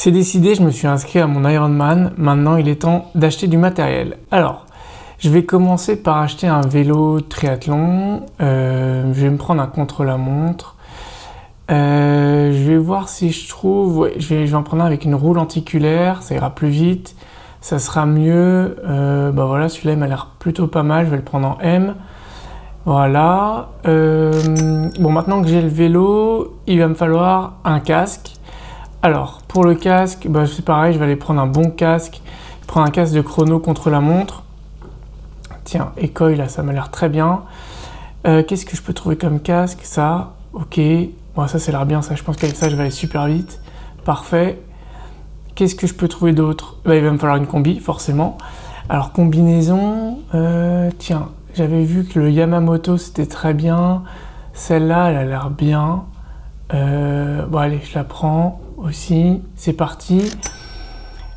C'est décidé, je me suis inscrit à mon Ironman. Maintenant, il est temps d'acheter du matériel. Alors, je vais commencer par acheter un vélo triathlon. Je vais me prendre un contre-la-montre. Je vais voir si je trouve... Ouais, je vais en prendre un avec une roue lenticulaire. Ça ira plus vite. Ça sera mieux. Bah voilà, celui-là, il m'a l'air plutôt pas mal. Je vais le prendre en M. Voilà. Bon, maintenant que j'ai le vélo, il va me falloir un casque. Alors, pour le casque, bah, c'est pareil, je vais aller prendre un bon casque. Prendre un casque de chrono contre la montre. Tiens, Ekoi, là, ça m'a l'air très bien. Qu'est-ce que je peux trouver comme casque? Ça, ok. Bon, ça l'air bien, ça. Je pense qu'avec ça, je vais aller super vite. Parfait. Qu'est-ce que je peux trouver d'autre? Bah, il va me falloir une combi, forcément. Alors, combinaison, tiens, j'avais vu que le Yamamoto, c'était très bien. Celle-là, elle a l'air bien. Bon, allez, je la prends aussi. C'est parti.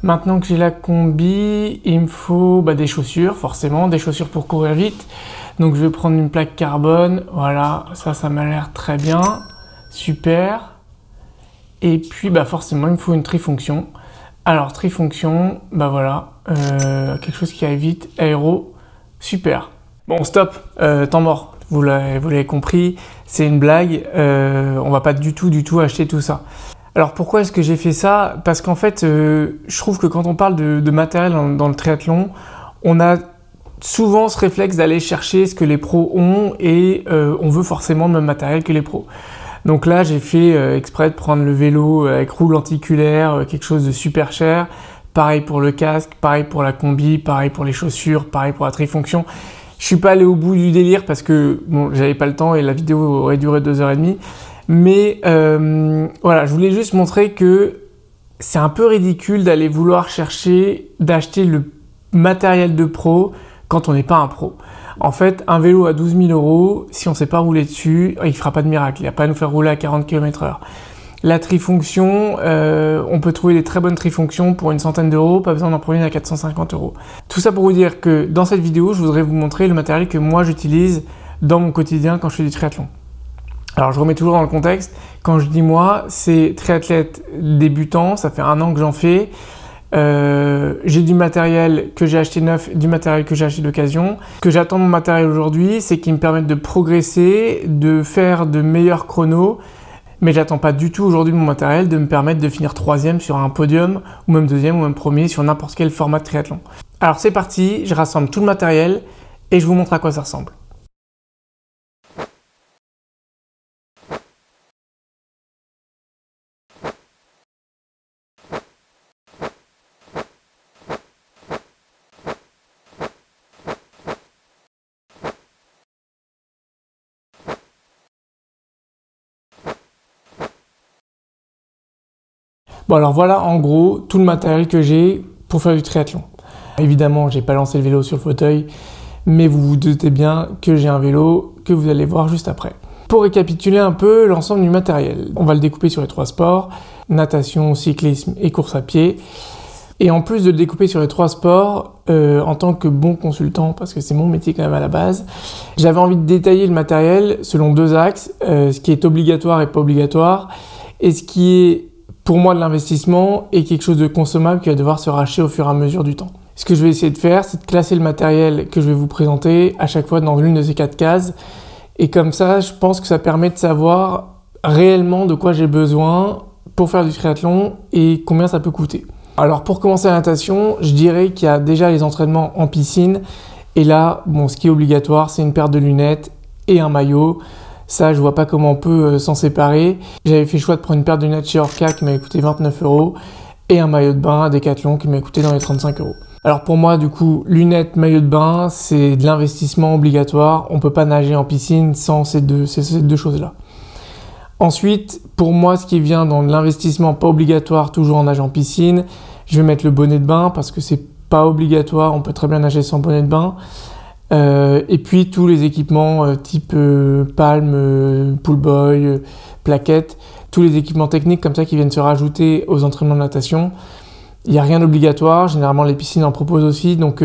Maintenant que j'ai la combi, il me faut des chaussures, forcément, des chaussures pour courir vite. Donc, je vais prendre une plaque carbone. Voilà, ça m'a l'air très bien. Super. Et puis, forcément, il me faut une trifonction. Alors, trifonction, voilà, quelque chose qui aille vite, aéro, super. Bon, stop, temps mort, vous l'avez compris, c'est une blague, on va pas du tout acheter tout ça. Alors, pourquoi est-ce que j'ai fait ça? Parce qu'en fait, je trouve que quand on parle de matériel dans le triathlon, on a souvent ce réflexe d'aller chercher ce que les pros ont et on veut forcément le même matériel que les pros. Donc là, j'ai fait exprès de prendre le vélo avec roue lenticulaire, quelque chose de super cher. Pareil pour le casque, pareil pour la combi, pareil pour les chaussures, pareil pour la trifonction. Je suis pas allé au bout du délire parce que bon, j'avais pas le temps et la vidéo aurait duré 2h30. Mais voilà, je voulais juste montrer que c'est un peu ridicule d'aller vouloir chercher, d'acheter le matériel de pro quand on n'est pas un pro. En fait, un vélo à 12 000 €, si on ne sait pas rouler dessus, il ne fera pas de miracle. Il ne va pas nous faire rouler à 40 km/h. La trifonction, on peut trouver des très bonnes trifonctions pour une centaine d'euros, pas besoin d'en prendre une à 450 €. Tout ça pour vous dire que dans cette vidéo, je voudrais vous montrer le matériel que moi j'utilise dans mon quotidien quand je fais du triathlon. Alors je remets toujours dans le contexte, quand je dis moi, c'est triathlète débutant, ça fait 1 an que j'en fais. J'ai du matériel que j'ai acheté neuf, du matériel que j'ai acheté d'occasion. Ce que j'attends de mon matériel aujourd'hui, c'est qu'il me permette de progresser, de faire de meilleurs chronos. Mais j'attends pas du tout aujourd'hui de mon matériel de me permettre de finir 3e sur un podium, ou même 2e, ou même 1er sur n'importe quel format de triathlon. Alors c'est parti, je rassemble tout le matériel et je vous montre à quoi ça ressemble. Bon alors voilà en gros tout le matériel que j'ai pour faire du triathlon. Évidemment j'ai pas lancé le vélo sur le fauteuil, mais vous vous doutez bien que j'ai un vélo que vous allez voir juste après. Pour récapituler un peu l'ensemble du matériel, on va le découper sur les 3 sports, natation, cyclisme et course à pied. Et en plus de le découper sur les 3 sports, en tant que bon consultant, parce que c'est mon métier quand même à la base, j'avais envie de détailler le matériel selon 2 axes, ce qui est obligatoire et pas obligatoire, et ce qui est pour moi de l'investissement et quelque chose de consommable qui va devoir se racheter au fur et à mesure du temps. Ce que je vais essayer de faire, c'est de classer le matériel que je vais vous présenter à chaque fois dans l'une de ces 4 cases. Et comme ça, je pense que ça permet de savoir réellement de quoi j'ai besoin pour faire du triathlon et combien ça peut coûter. Alors pour commencer la natation, je dirais qu'il y a déjà les entraînements en piscine. Et là, bon, ce qui est obligatoire, c'est une paire de lunettes et un maillot. Ça, je vois pas comment on peut s'en séparer. J'avais fait le choix de prendre une paire de lunettes chez Orca qui m'a coûté 29 € et un maillot de bain à Decathlon qui m'a coûté dans les 35 €. Alors pour moi, du coup, lunettes, maillot de bain, c'est de l'investissement obligatoire. On peut pas nager en piscine sans ces deux choses-là. Ensuite, pour moi, ce qui vient dans l'investissement pas obligatoire, toujours en nageant en piscine, je vais mettre le bonnet de bain parce que c'est pas obligatoire. On peut très bien nager sans bonnet de bain. Et puis tous les équipements type palme, pool boy, plaquettes, tous les équipements techniques comme ça qui viennent se rajouter aux entraînements de natation. Il n'y a rien d'obligatoire, généralement les piscines en proposent aussi, donc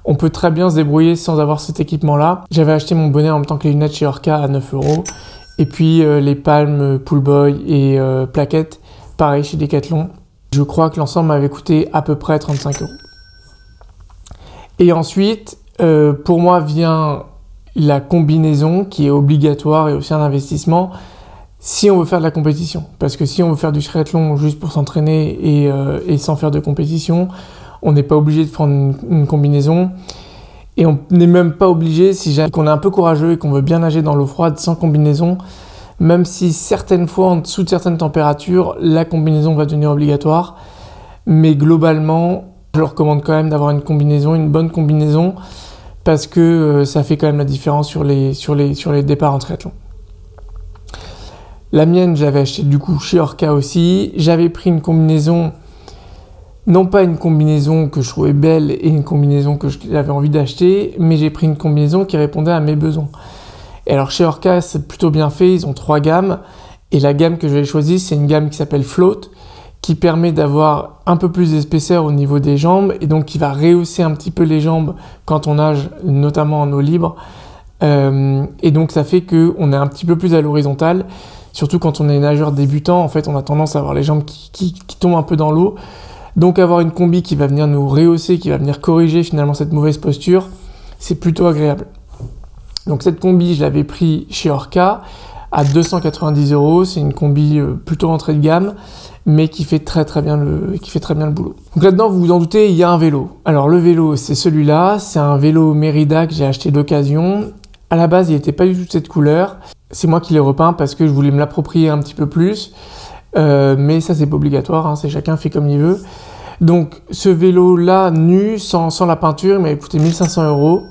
on peut très bien se débrouiller sans avoir cet équipement-là. J'avais acheté mon bonnet en même temps que les lunettes chez Orca à 9 €, et puis les palmes, pool boy et plaquettes, pareil chez Decathlon. Je crois que l'ensemble m'avait coûté à peu près 35 euros. Et ensuite, pour moi vient la combinaison qui est obligatoire et aussi un investissement si on veut faire de la compétition. Parce que si on veut faire du triathlon juste pour s'entraîner et sans faire de compétition, on n'est pas obligé de prendre une combinaison. Et on n'est même pas obligé, si jamais qu'on est un peu courageux et qu'on veut bien nager dans l'eau froide sans combinaison, même si certaines fois, en dessous de certaines températures, la combinaison va devenir obligatoire. Mais globalement, je recommande quand même d'avoir une combinaison, une bonne combinaison, parce que ça fait quand même la différence sur les départs en triathlon. La mienne, j'avais acheté du coup chez Orca aussi. J'avais pris une combinaison, non pas une combinaison que je trouvais belle et une combinaison que j'avais envie d'acheter, mais j'ai pris une combinaison qui répondait à mes besoins. Et alors chez Orca, c'est plutôt bien fait, ils ont 3 gammes. Et la gamme que j'avais choisie, c'est une gamme qui s'appelle Float, qui permet d'avoir un peu plus d'épaisseur au niveau des jambes et donc qui va rehausser un petit peu les jambes quand on nage, notamment en eau libre. Et donc ça fait qu'on est un petit peu plus à l'horizontale. Surtout quand on est nageur débutant, en fait, on a tendance à avoir les jambes qui tombent un peu dans l'eau. Donc avoir une combi qui va venir nous rehausser, qui va venir corriger finalement cette mauvaise posture, c'est plutôt agréable. Donc cette combi, je l'avais pris chez Orca à 290 euros. C'est une combi plutôt entrée de gamme, mais qui fait très bien le boulot. Donc là-dedans, vous vous en doutez, il y a un vélo. Alors le vélo, c'est celui-là. C'est un vélo Merida que j'ai acheté d'occasion. À la base, il n'était pas du tout de cette couleur. C'est moi qui l'ai repeint parce que je voulais me l'approprier un petit peu plus. Mais ça, c'est pas obligatoire, hein, c'est chacun fait comme il veut. Donc, ce vélo-là, nu, sans la peinture, il m'a coûté 1500 euros.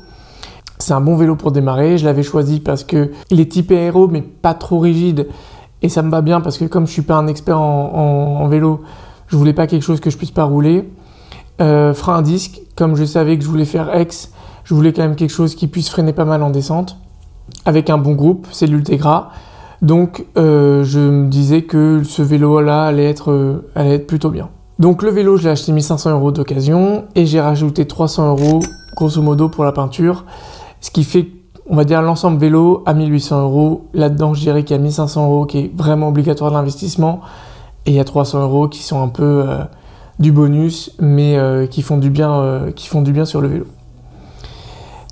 C'est un bon vélo pour démarrer. Je l'avais choisi parce que il est typé aéro, mais pas trop rigide. Et ça me va bien parce que comme je suis pas un expert en vélo, je voulais pas quelque chose que je puisse pas rouler. Frein à disque, comme je savais que je voulais faire X, je voulais quand même quelque chose qui puisse freiner pas mal en descente. Avec un bon groupe, cellule Tegra. Donc je me disais que ce vélo-là allait être plutôt bien. Donc le vélo, je l'ai acheté 1500 euros d'occasion et j'ai rajouté 300 euros grosso modo pour la peinture. Ce qui fait, on va dire, l'ensemble vélo à 1800 euros. Là-dedans, je dirais qu'il y a 1500 euros qui est vraiment obligatoire d'investissement et il y a 300 euros qui sont un peu du bonus, mais qui font du bien sur le vélo.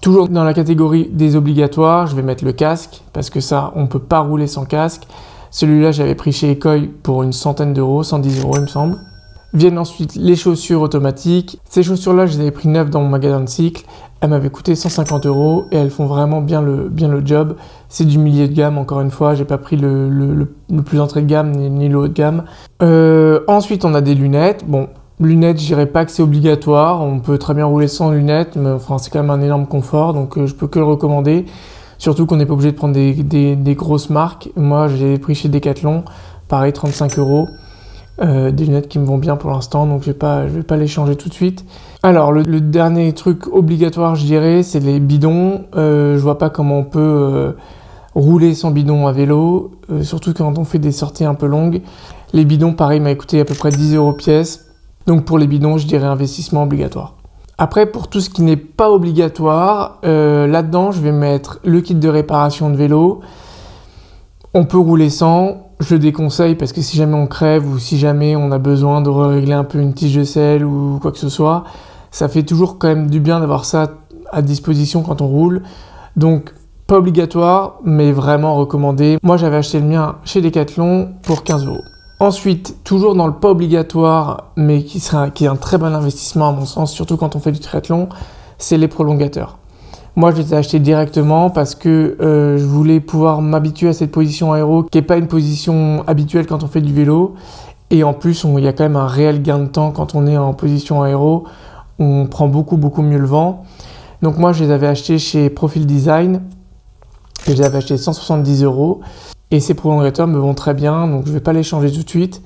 Toujours dans la catégorie des obligatoires, je vais mettre le casque, parce que ça, on ne peut pas rouler sans casque. Celui-là, j'avais pris chez Ekoi pour une centaine d'euros, 110 euros il me semble. Viennent ensuite les chaussures automatiques. Ces chaussures-là, je les avais pris neuves dans mon magasin de cycle. Elles m'avaient coûté 150 euros et elles font vraiment bien le job. C'est du milieu de gamme, encore une fois. J'ai pas pris le plus entrée de gamme ni le haut de gamme. Ensuite, on a des lunettes. Bon, lunettes, je dirais pas que c'est obligatoire. On peut très bien rouler sans lunettes, mais enfin, c'est quand même un énorme confort, donc je peux que le recommander. Surtout qu'on n'est pas obligé de prendre des grosses marques. Moi, j'ai pris chez Decathlon, pareil, 35 euros. Des lunettes qui me vont bien pour l'instant, donc je vais pas les changer tout de suite. Alors, le dernier truc obligatoire, je dirais, c'est les bidons. Je vois pas comment on peut rouler sans bidon à vélo, surtout quand on fait des sorties un peu longues. Les bidons, pareil, m'a coûté à peu près 10 euros pièce. Donc pour les bidons, je dirais investissement obligatoire. Après, pour tout ce qui n'est pas obligatoire, là-dedans, je vais mettre le kit de réparation de vélo. On peut rouler sans, je le déconseille parce que si jamais on crève ou si jamais on a besoin de régler un peu une tige de selle ou quoi que ce soit, ça fait toujours quand même du bien d'avoir ça à disposition quand on roule. Donc, pas obligatoire, mais vraiment recommandé. Moi, j'avais acheté le mien chez Decathlon pour 15 euros. Ensuite, toujours dans le pas obligatoire, mais qui est un très bon investissement à mon sens, surtout quand on fait du triathlon, c'est les prolongateurs. Moi, je les ai achetés directement parce que je voulais pouvoir m'habituer à cette position aéro, qui n'est pas une position habituelle quand on fait du vélo. Et en plus, il y a quand même un réel gain de temps quand on est en position aéro. On prend beaucoup mieux le vent. Donc moi, je les avais achetés chez Profil Design. Et je les avais achetés 170 euros. Et ces prolongateurs me vont très bien, donc je ne vais pas les changer tout de suite.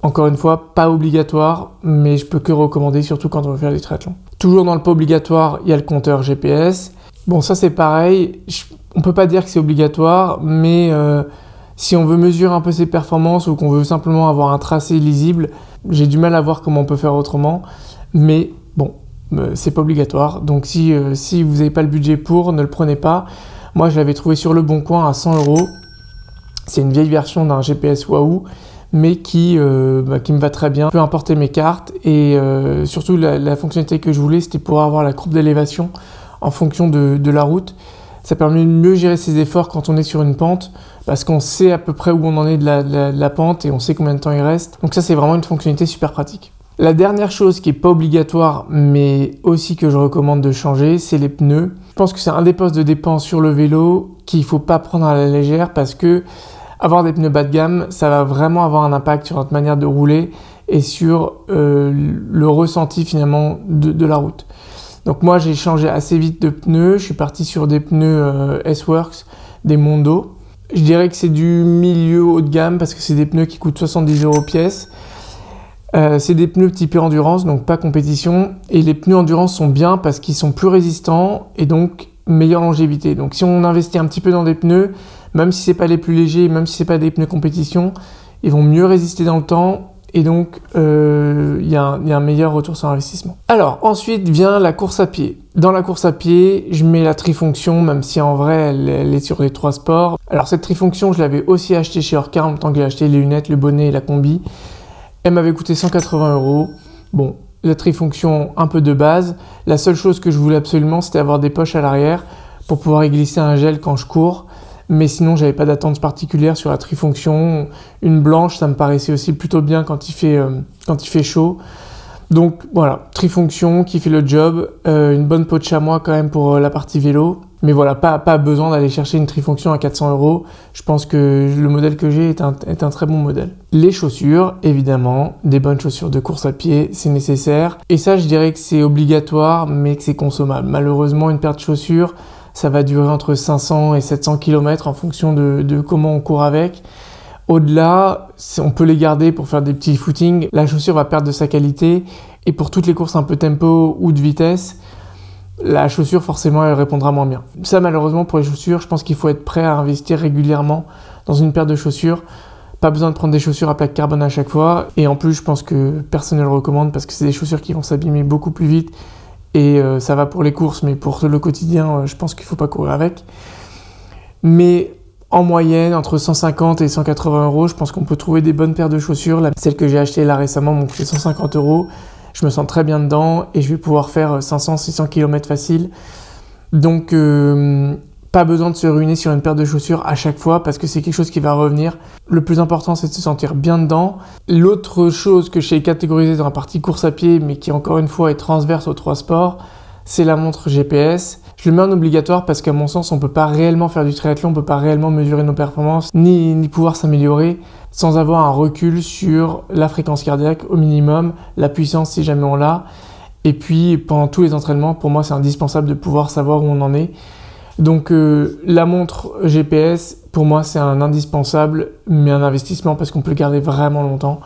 Encore une fois, pas obligatoire, mais je peux que recommander, surtout quand on veut faire des triathlons. Toujours dans le pas obligatoire, il y a le compteur GPS. Bon, ça c'est pareil, on peut pas dire que c'est obligatoire, mais si on veut mesurer un peu ses performances ou qu'on veut simplement avoir un tracé lisible, j'ai du mal à voir comment on peut faire autrement, mais bon, c'est pas obligatoire. Donc si vous n'avez pas le budget pour, ne le prenez pas. Moi, je l'avais trouvé sur Le Bon Coin à 100 euros. C'est une vieille version d'un GPS Wahoo, mais qui me va très bien, peu importe mes cartes. Et surtout, la fonctionnalité que je voulais, c'était pouvoir avoir la courbe d'élévation en fonction de la route. Ça permet de mieux gérer ses efforts quand on est sur une pente, parce qu'on sait à peu près où on en est de la pente et on sait combien de temps il reste. Donc ça, c'est vraiment une fonctionnalité super pratique. La dernière chose qui n'est pas obligatoire, mais aussi que je recommande de changer, c'est les pneus. Je pense que c'est un des postes de dépense sur le vélo qu'il ne faut pas prendre à la légère, parce que avoir des pneus bas de gamme, ça va vraiment avoir un impact sur notre manière de rouler et sur le ressenti finalement de la route. Donc moi, j'ai changé assez vite de pneus. Je suis parti sur des pneus S-Works, des Mondo. Je dirais que c'est du milieu haut de gamme parce que c'est des pneus qui coûtent 70 € pièce. C'est des pneus typés endurance, donc pas compétition. Et les pneus endurance sont bien parce qu'ils sont plus résistants et donc meilleure longévité. Donc si on investit un petit peu dans des pneus, même si c'est pas les plus légers, même si c'est pas des pneus compétition, ils vont mieux résister dans le temps. Et donc, il y a un meilleur retour sur investissement. Alors, ensuite vient la course à pied. Dans la course à pied, je mets la trifonction, même si en vrai, elle est sur les 3 sports. Alors, cette trifonction, je l'avais aussi achetée chez Orca en même temps que j'ai acheté les lunettes, le bonnet et la combi. Elle m'avait coûté 180 €. Bon, la trifonction un peu de base. La seule chose que je voulais absolument, c'était avoir des poches à l'arrière pour pouvoir y glisser un gel quand je cours. Mais sinon, j'avais pas d'attente particulière sur la trifonction. Une blanche, ça me paraissait aussi plutôt bien quand il fait chaud. Donc voilà, trifonction qui fait le job. Une bonne peau de chamois quand même pour la partie vélo. Mais voilà, pas besoin d'aller chercher une trifonction à 400 €. Je pense que le modèle que j'ai est un très bon modèle. Les chaussures, évidemment, des bonnes chaussures de course à pied, c'est nécessaire. Et ça, je dirais que c'est obligatoire, mais que c'est consommable. Malheureusement, une paire de chaussures, ça va durer entre 500 et 700 km en fonction de comment on court avec. Au-delà, on peut les garder pour faire des petits footings. La chaussure va perdre de sa qualité. Et pour toutes les courses un peu tempo ou de vitesse, la chaussure, forcément, elle répondra moins bien. Ça, malheureusement, pour les chaussures, je pense qu'il faut être prêt à investir régulièrement dans une paire de chaussures. Pas besoin de prendre des chaussures à plaque carbone à chaque fois. Et en plus, je pense que personne ne le recommande parce que c'est des chaussures qui vont s'abîmer beaucoup plus vite. Et ça va pour les courses, mais pour le quotidien, je pense qu'il ne faut pas courir avec. Mais en moyenne, entre 150 et 180 €, je pense qu'on peut trouver des bonnes paires de chaussures. Celle que j'ai achetée là récemment m'ont coûté 150 €. Je me sens très bien dedans et je vais pouvoir faire 500-600 km facile. Donc, pas besoin de se ruiner sur une paire de chaussures à chaque fois parce que c'est quelque chose qui va revenir. Le plus important, c'est de se sentir bien dedans. L'autre chose que j'ai catégorisée dans la partie course à pied, mais qui encore une fois est transverse aux 3 sports, c'est la montre GPS. Je le mets en obligatoire parce qu'à mon sens, on ne peut pas réellement faire du triathlon, on ne peut pas réellement mesurer nos performances, ni pouvoir s'améliorer sans avoir un recul sur la fréquence cardiaque au minimum, la puissance si jamais on l'a. Et puis, pendant tous les entraînements, pour moi, c'est indispensable de pouvoir savoir où on en est. Donc la montre GPS, pour moi, c'est un indispensable, mais un investissement parce qu'on peut le garder vraiment longtemps.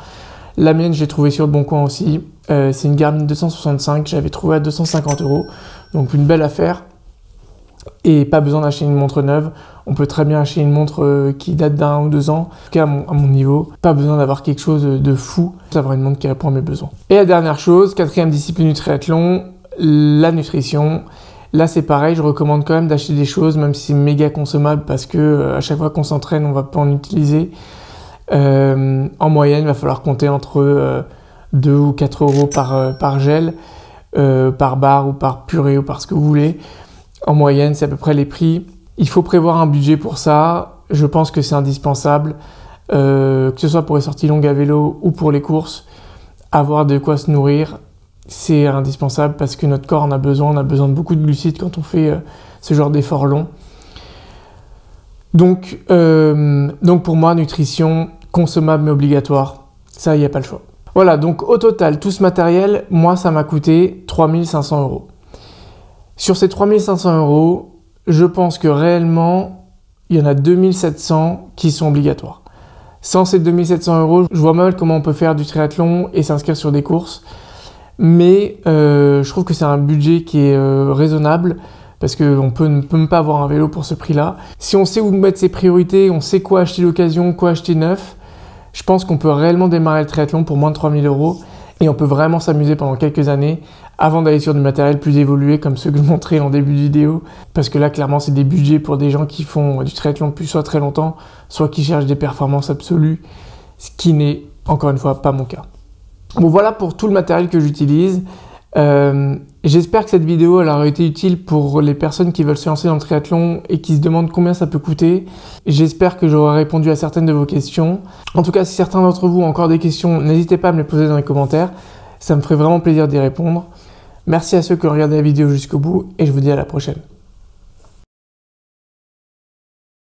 La mienne, j'ai trouvé sur le Bon Coin aussi. C'est une Garmin 265, j'avais trouvé à 250 €. Donc une belle affaire. Et pas besoin d'acheter une montre neuve. On peut très bien acheter une montre qui date d'1 ou 2 ans. En tout cas, à mon niveau, pas besoin d'avoir quelque chose de fou. D'avoir une montre qui répond à mes besoins. Et la dernière chose, 4e discipline du triathlon, la nutrition. Là, c'est pareil, je recommande quand même d'acheter des choses, même si c'est méga consommable, parce que à chaque fois qu'on s'entraîne, on va pas en utiliser. En moyenne, il va falloir compter entre 2 ou 4 € par gel, par barre ou par purée ou par ce que vous voulez. En moyenne, c'est à peu près les prix. Il faut prévoir un budget pour ça. Je pense que c'est indispensable, que ce soit pour les sorties longues à vélo ou pour les courses. Avoir de quoi se nourrir, c'est indispensable parce que notre corps en a besoin. On a besoin de beaucoup de glucides quand on fait ce genre d'efforts longs. Donc pour moi, nutrition, consommable mais obligatoire. Ça, il n'y a pas le choix. Voilà, donc au total, tout ce matériel, moi, ça m'a coûté 3 500 €. Sur ces 3 500 €, je pense que réellement, il y en a 2 700 qui sont obligatoires. Sans ces 2 700 €, je vois mal comment on peut faire du triathlon et s'inscrire sur des courses. Mais je trouve que c'est un budget qui est raisonnable parce qu'on ne peut même pas avoir un vélo pour ce prix-là. Si on sait où mettre ses priorités, on sait quoi acheter d'occasion, quoi acheter neuf, je pense qu'on peut réellement démarrer le triathlon pour moins de 3 000 € et on peut vraiment s'amuser pendant quelques années avant d'aller sur du matériel plus évolué comme ceux que je montrais en début de vidéo. Parce que là, clairement, c'est des budgets pour des gens qui font du triathlon depuis soit très longtemps, soit qui cherchent des performances absolues. ce qui n'est encore une fois pas mon cas. Bon, voilà pour tout le matériel que j'utilise. J'espère que cette vidéo elle aura été utile pour les personnes qui veulent se lancer dans le triathlon et qui se demandent combien ça peut coûter. J'espère que j'aurai répondu à certaines de vos questions. En tout cas, si certains d'entre vous ont encore des questions, n'hésitez pas à me les poser dans les commentaires. Ça me ferait vraiment plaisir d'y répondre. Merci à ceux qui ont regardé la vidéo jusqu'au bout et je vous dis à la prochaine.